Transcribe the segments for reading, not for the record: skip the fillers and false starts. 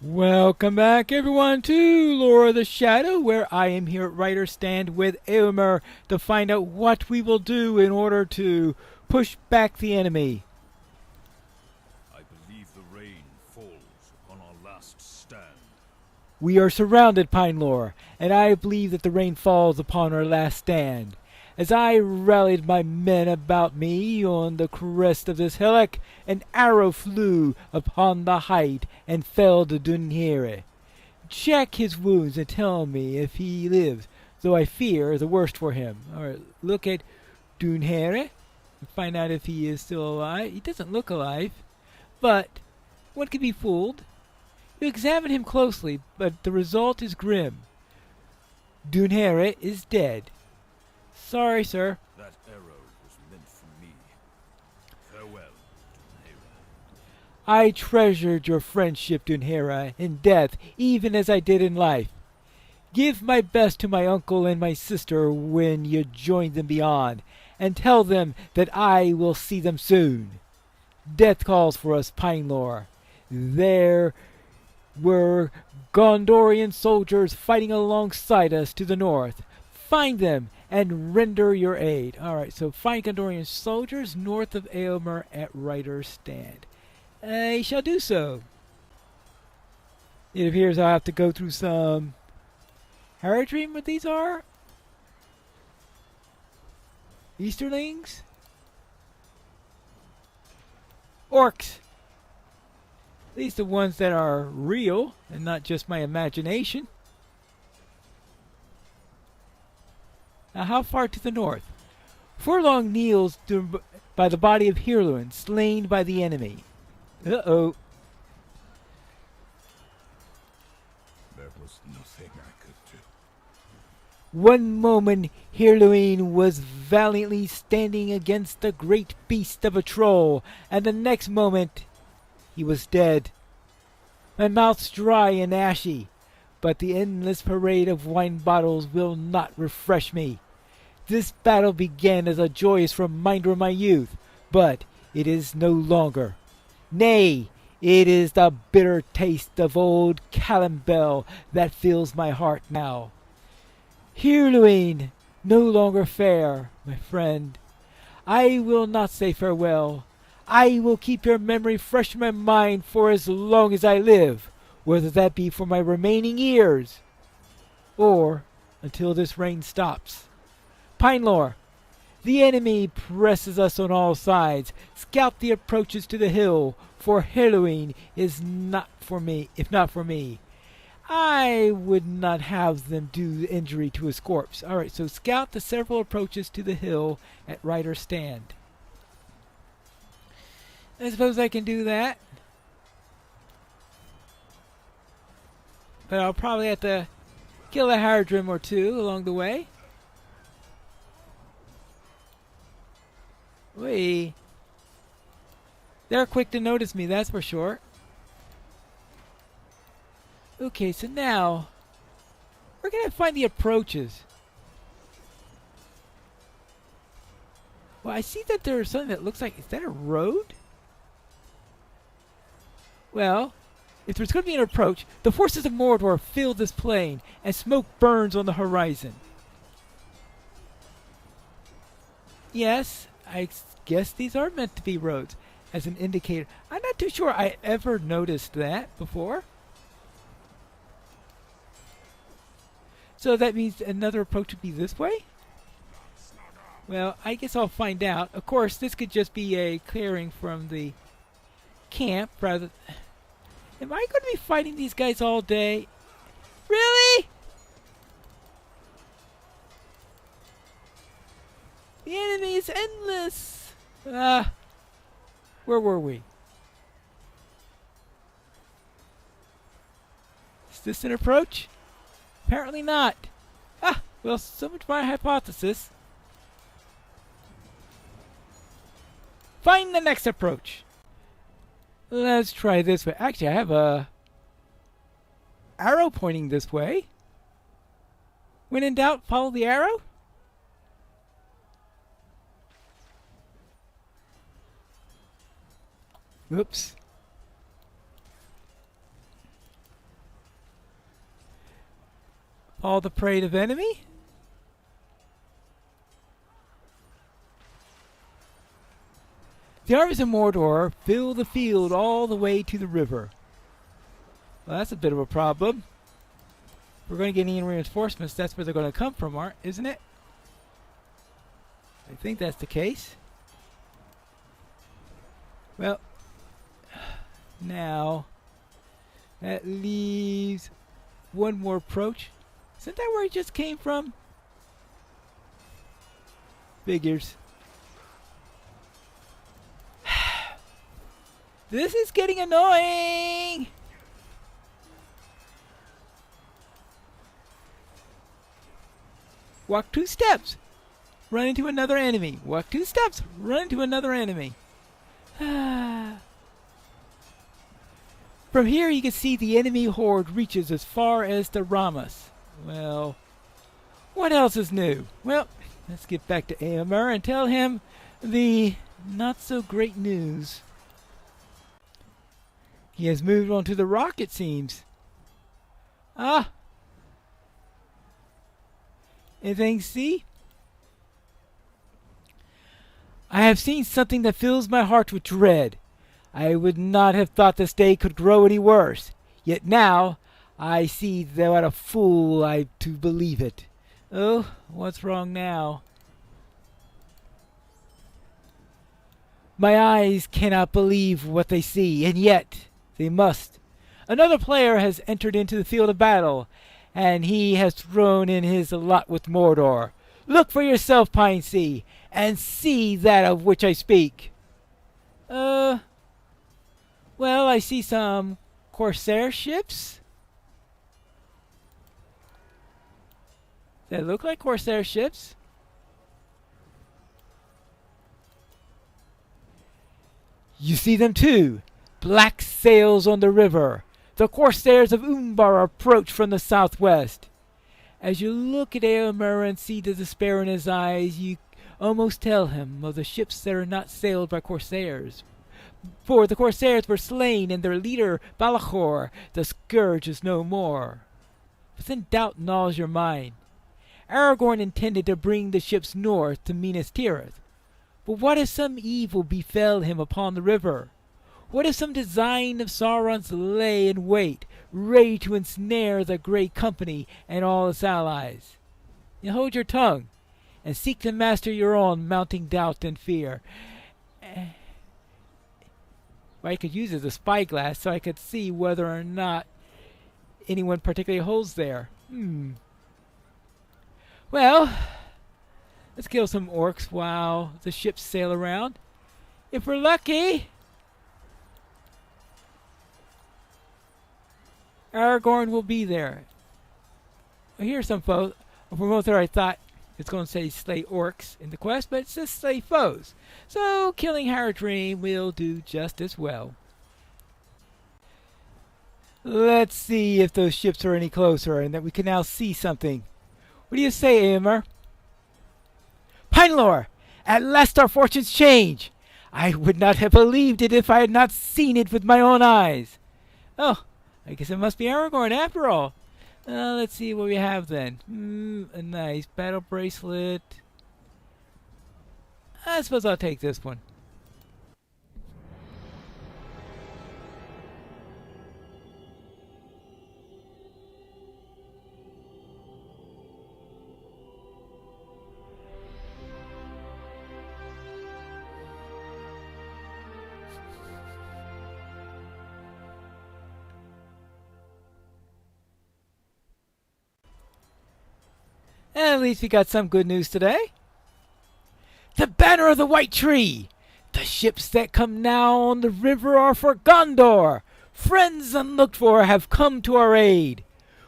Welcome back, everyone, to Lore of the Shadow, where I am here at Writer's Stand with Eomer to find out what we will do in order to push back the enemy. I believe the rain falls upon our last stand. We are surrounded, Pinelore, and I believe that the rain falls upon our last stand. As I rallied my men about me on the crest of this hillock, an arrow flew upon the height and fell to Dunhere. Check his wounds and tell me if he lives, though I fear the worst for him. Or look at Dunhere and find out if he is still alive. He doesn't look alive, but one can be fooled. You examine him closely, but the result is grim. Dunhere is dead. Sorry, sir. That arrow was meant for me. Farewell, Dunhera. I treasured your friendship, Dunhera, in death, even as I did in life. Give my best to my uncle and my sister when you join them beyond, and tell them that I will see them soon. Death calls for us, Pinelore. There were Gondorian soldiers fighting alongside us to the north. Find them and render your aid. Alright, so find Gondorian soldiers north of Eomer at Writer's Stand. I shall do so. It appears I'll have to go through some Haradrim, what these are? Easterlings? Orcs. At least the ones that are real and not just my imagination. Now, how far to the north? Furlong kneels by the body of Hirluin, slain by the enemy. Uh-oh. There was nothing I could do. One moment Hirluin was valiantly standing against the great beast of a troll, and the next moment he was dead. My mouth's dry and ashy, but the endless parade of wine bottles will not refresh me. This battle began as a joyous reminder of my youth, but it is no longer. Nay, it is the bitter taste of old Calimbel that fills my heart now. Hirluin, no longer fair, my friend. I will not say farewell. I will keep your memory fresh in my mind for as long as I live, whether that be for my remaining years, or until this rain stops. Pinelore, the enemy presses us on all sides. Scout the approaches to the hill, for Hirluin is not for me. If not for me, I would not have them do injury to his corpse. All right, so scout the several approaches to the hill at Writer's Stand. I suppose I can do that, but I'll probably have to kill a Haradrim or two along the way. Wait. They're quick to notice me, that's for sure. Okay, so now we're going to find the approaches. Well, I see that there's something that looks like, is that a road? Well, if there's going to be an approach, the forces of Mordor fill this plain, and smoke burns on the horizon. Yes, I guess these are meant to be roads as an indicator. I'm not too sure I ever noticed that before. So that means another approach would be this way? Well, I guess I'll find out. Of course, this could just be a clearing from the camp rather. Am I going to be fighting these guys all day? Really? The enemy is endless. Where were we? Is this an approach? Apparently not. Well, so much for my hypothesis. Find the next approach. Let's try this way. Actually, I have a arrow pointing this way. When in doubt, follow the arrow. Oops. Fall the prey of enemy? The armies of Mordor fill the field all the way to the river. Well, that's a bit of a problem. If we're going to get any reinforcements, that's where they're going to come from, isn't it? I think that's the case. Well, now that leaves one more approach. Isn't that where he just came from? Figures. This is getting annoying! Walk 2 steps, run into another enemy. Walk 2 steps, run into another enemy. From here you can see the enemy horde reaches as far as the Ramas. Well, what else is new? Well, let's get back to Éomer and tell him the not so great news. He has moved on to the rock, it seems. Ah! Anything to see? I have seen something that fills my heart with dread. I would not have thought this day could grow any worse. Yet now I see that what a fool I to believe it. Oh, what's wrong now? My eyes cannot believe what they see, and yet they must. Another player has entered into the field of battle, and he has thrown in his lot with Mordor. Look for yourself, Pine Sea, and see that of which I speak. Well, I see some Corsair ships. They look like Corsair ships. You see them too. Black sails on the river. The Corsairs of Umbar approach from the southwest. As you look at Éomer and see the despair in his eyes, you almost tell him of the ships that are not sailed by Corsairs. For the Corsairs were slain, and their leader, Balachor, the Scourge, is no more. But then doubt gnaws your mind. Aragorn intended to bring the ships north to Minas Tirith. But what if some evil befell him upon the river? What if some design of Sauron's lay in wait, ready to ensnare the Grey Company and all its allies? You hold your tongue, and seek to master your own mounting doubt and fear. I could use it as a spyglass so I could see whether or not anyone particularly holds there. Well, let's kill some orcs while the ships sail around. If we're lucky, Aragorn will be there. Here's some foes. For most there, I thought it's going to say slay orcs in the quest, but it says slay foes. So killing Haradrim will do just as well. Let's see if those ships are any closer and that we can now see something. What do you say, Éomer? Pinelore! At last our fortunes change! I would not have believed it if I had not seen it with my own eyes. Oh, I guess it must be Aragorn after all. Let's see what we have then. A nice battle bracelet. I suppose I'll take this one. At least we got some good news today. The banner of the White Tree! The ships that come now on the river are for Gondor! Friends unlooked for have come to our aid.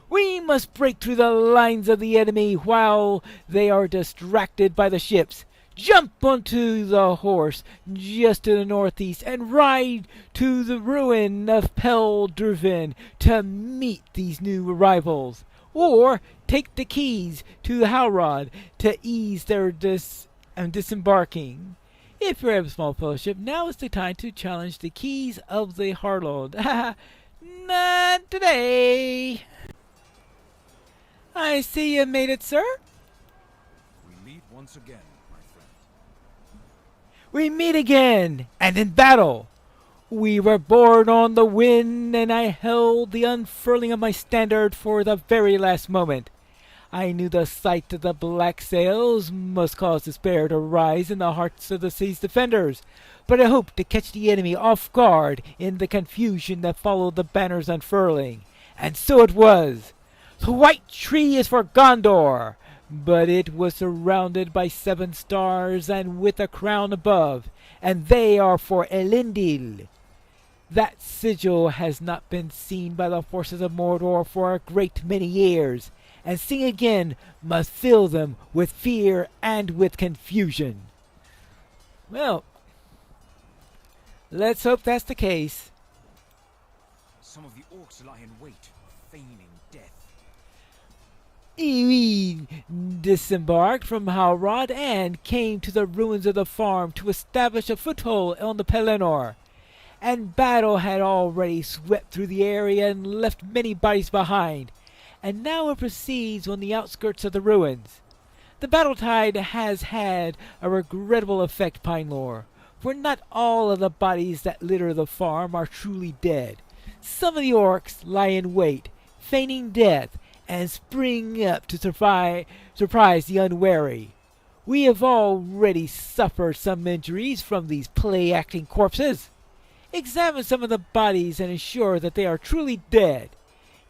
We must break through the lines of the enemy while they are distracted by the ships. Jump onto the horse just to the northeast and ride to the ruin of Pel Durvin to meet these new arrivals. Or take the keys to the Halrod to ease their disembarking. If you're a small fellowship, now is the time to challenge the keys of the Harlod. Not today. I see you made it, sir. We meet once again, my friend. We meet again, and in battle. We were borne on the wind, and I held the unfurling of my standard for the very last moment. I knew the sight of the black sails must cause despair to rise in the hearts of the sea's defenders, but I hoped to catch the enemy off guard in the confusion that followed the banner's unfurling. And so it was. The white tree is for Gondor, but it was surrounded by 7 stars and with a crown above, and they are for Elendil. That sigil has not been seen by the forces of Mordor for a great many years, and seeing again must fill them with fear and with confusion. Well, let's hope that's the case. Some of the orcs lie in wait, feigning death. We disembarked from Halrod and came to the ruins of the farm to establish a foothold on the Pelennor. And battle had already swept through the area and left many bodies behind, and now it proceeds on the outskirts of the ruins. The battle tide has had a regrettable effect, Pinelore, for not all of the bodies that litter the farm are truly dead. Some of the orcs lie in wait, feigning death, and spring up to surprise the unwary. We have already suffered some injuries from these play-acting corpses. Examine some of the bodies and ensure that they are truly dead.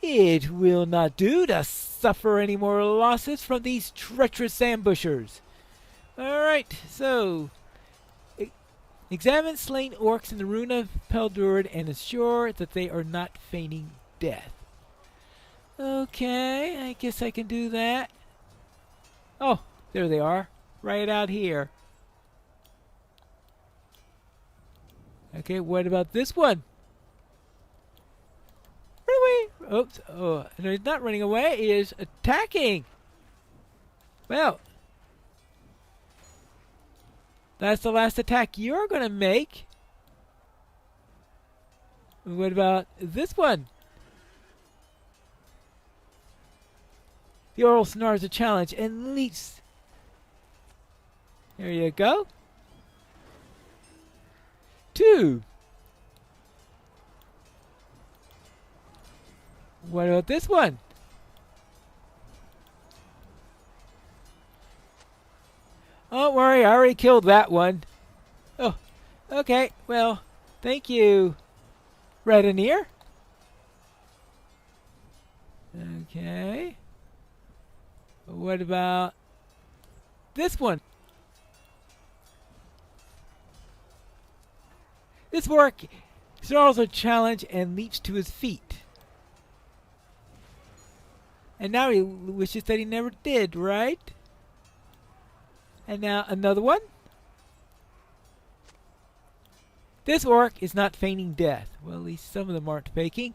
It will not do to suffer any more losses from these treacherous ambushers. Alright, so examine slain orcs in the ruin of Peldurid and ensure that they are not feigning death. Okay, I guess I can do that. Oh, there they are, right out here. Okay, what about this one? Run away! Oops, oh, no, he's not running away, he is attacking! Well, that's the last attack you're gonna make. What about this one? The oral snarls a challenge and leaps. There you go. 2. What about this one? Don't worry, I already killed that one. Oh, okay, well, thank you, Redanier. Okay. What about this one? This work snarls a challenge and leaps to his feet. And now he wishes that he never did, right? And now another one. This orc is not feigning death. Well, at least some of them aren't faking.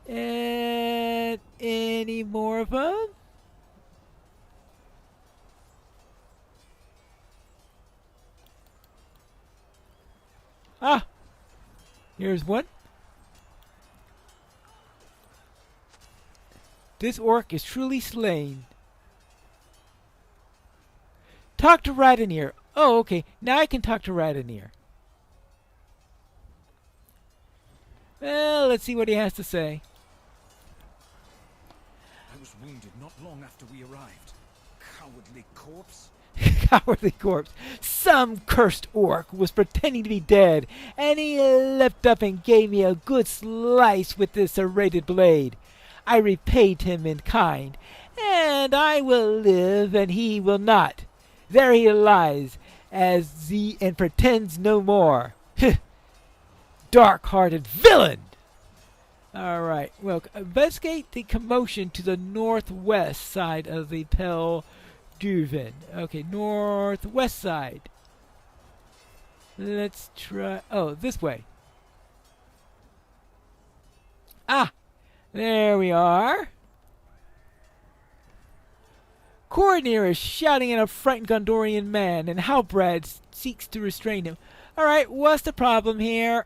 And any more of them? Ah, here's one. This orc is truly slain. Talk to Radonir. Oh, okay. Now I can talk to Radonir. Well, let's see what he has to say. I was wounded not long after we arrived. Cowardly corpse. Cowardly corpse. Some cursed orc was pretending to be dead, and he leapt up and gave me a good slice with this serrated blade. I repaid him in kind, and I will live, and he will not. There he lies, and pretends no more. Dark-hearted villain! Alright, well, investigate the commotion to the northwest side of the Pel Duven. Okay, northwest side. Let's try... Oh, this way. Ah! There we are. Coronir is shouting at a frightened Gondorian man, and Halbrand seeks to restrain him. Alright, what's the problem here?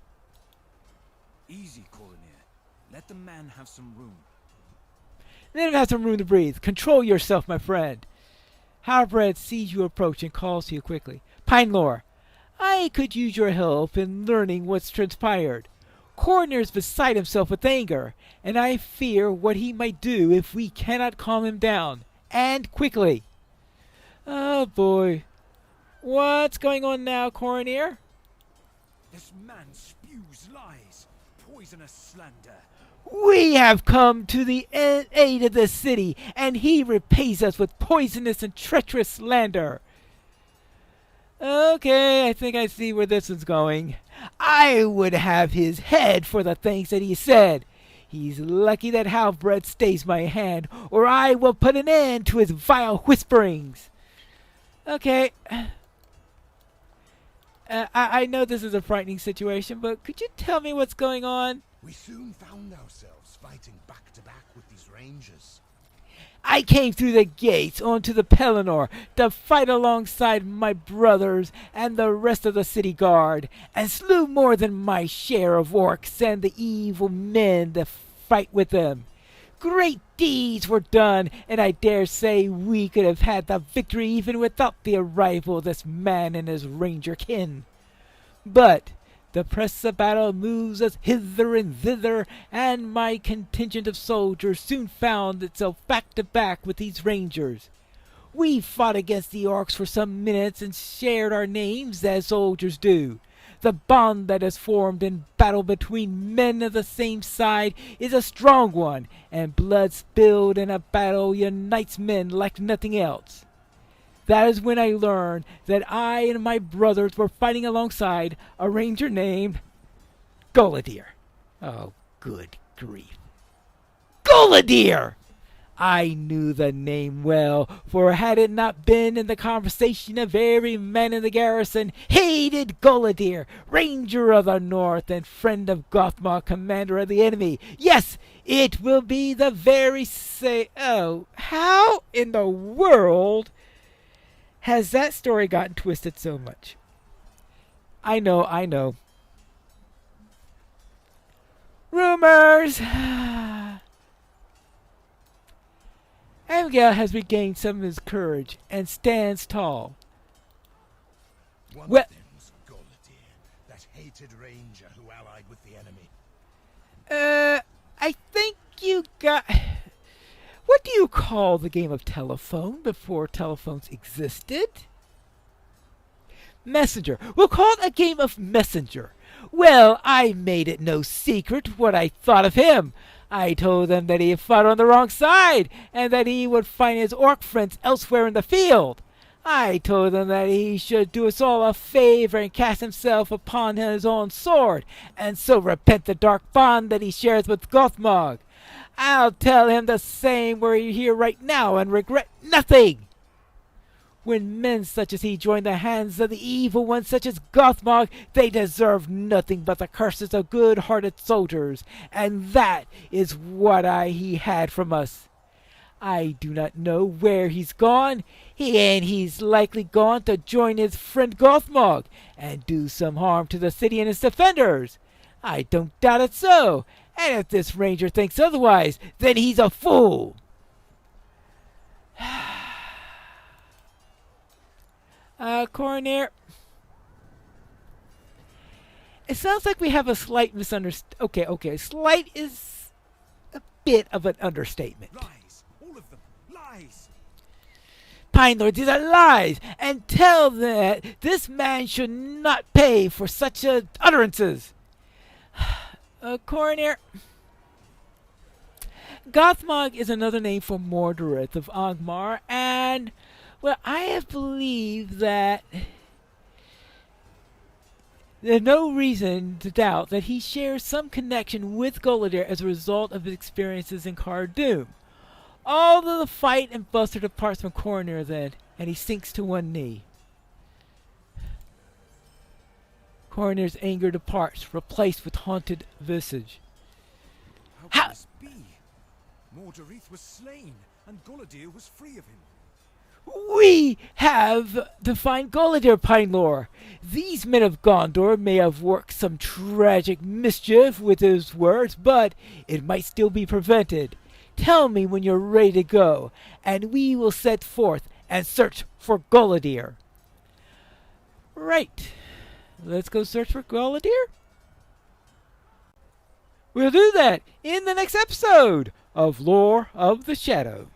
Easy, Coronir. Let the man have some room. Let him have some room to breathe. Control yourself, my friend. Halberd sees you approach and calls to you quickly. Pinelore, I could use your help in learning what's transpired. Coroner's beside himself with anger, and I fear what he might do if we cannot calm him down. And quickly. Oh boy. What's going on now, Coroner? This man spews lies, poisonous slander. We have come to the aid of the city, and he repays us with poisonous and treacherous slander. Okay, I think I see where this is going. I would have his head for the things that he said. He's lucky that Halberd stays my hand, or I will put an end to his vile whisperings. Okay. I know this is a frightening situation, but could you tell me what's going on? We soon found ourselves fighting back to back with these rangers. I came through the gates onto the Pelennor to fight alongside my brothers and the rest of the city guard, and slew more than my share of orcs and the evil men that fight with them. Great deeds were done, and I dare say we could have had the victory even without the arrival of this man and his ranger kin. But the press of battle moves us hither and thither, and my contingent of soldiers soon found itself back to back with these rangers. We fought against the orcs for some minutes and shared our names as soldiers do. The bond that is formed in battle between men of the same side is a strong one, and blood spilled in a battle unites men like nothing else. That is when I learned that I and my brothers were fighting alongside a ranger named Golidir. Oh, good grief. Golidir! I knew the name well, for had it not been in the conversation of every man in the garrison hated Golidir, Ranger of the North and friend of Gothmog, commander of the enemy. Yes, it will be the very Oh, how in the world has that story gotten twisted so much? I know. Rumors! Abigail has regained some of his courage and stands tall. One Well- of them's Golidir, that hated ranger who allied with the enemy. I think you got... What do you call the game of telephone before telephones existed? Messenger. We'll call it a game of messenger. Well, I made it no secret what I thought of him. I told them that he had fought on the wrong side, and that he would find his orc friends elsewhere in the field. I told them that he should do us all a favor and cast himself upon his own sword, and so repent the dark bond that he shares with Gothmog. I'll tell him the same were he here right now and regret nothing. When men such as he join the hands of the evil ones such as Gothmog, they deserve nothing but the curses of good-hearted soldiers, and that is what he had from us. I do not know where he's gone, and he's likely gone to join his friend Gothmog and do some harm to the city and its defenders. I don't doubt it so, and if this ranger thinks otherwise, then he's a fool. Coroner, it sounds like we have a slight misunderstanding. Okay, slight is a bit of an understatement. Lies, all of them, lies. Pine Lord, these are lies, and tell that this man should not pay for such utterances. Coroner, Gothmog is another name for Mordorith of Angmar, and well, I have believed that there's no reason to doubt that he shares some connection with Golidir as a result of his experiences in Khazad-dûm. All of the fight and buster departs from Coroner then, and he sinks to one knee. Coroner's anger departs, replaced with haunted visage. How could this be? Mordorith was slain, and Golidir was free of him. We have to find Golidir, Pinelore. These men of Gondor may have worked some tragic mischief with his words, but it might still be prevented. Tell me when you're ready to go, and we will set forth and search for Guladir. Right. Let's go search for Guladir. We'll do that in the next episode of Lore of the Shadow.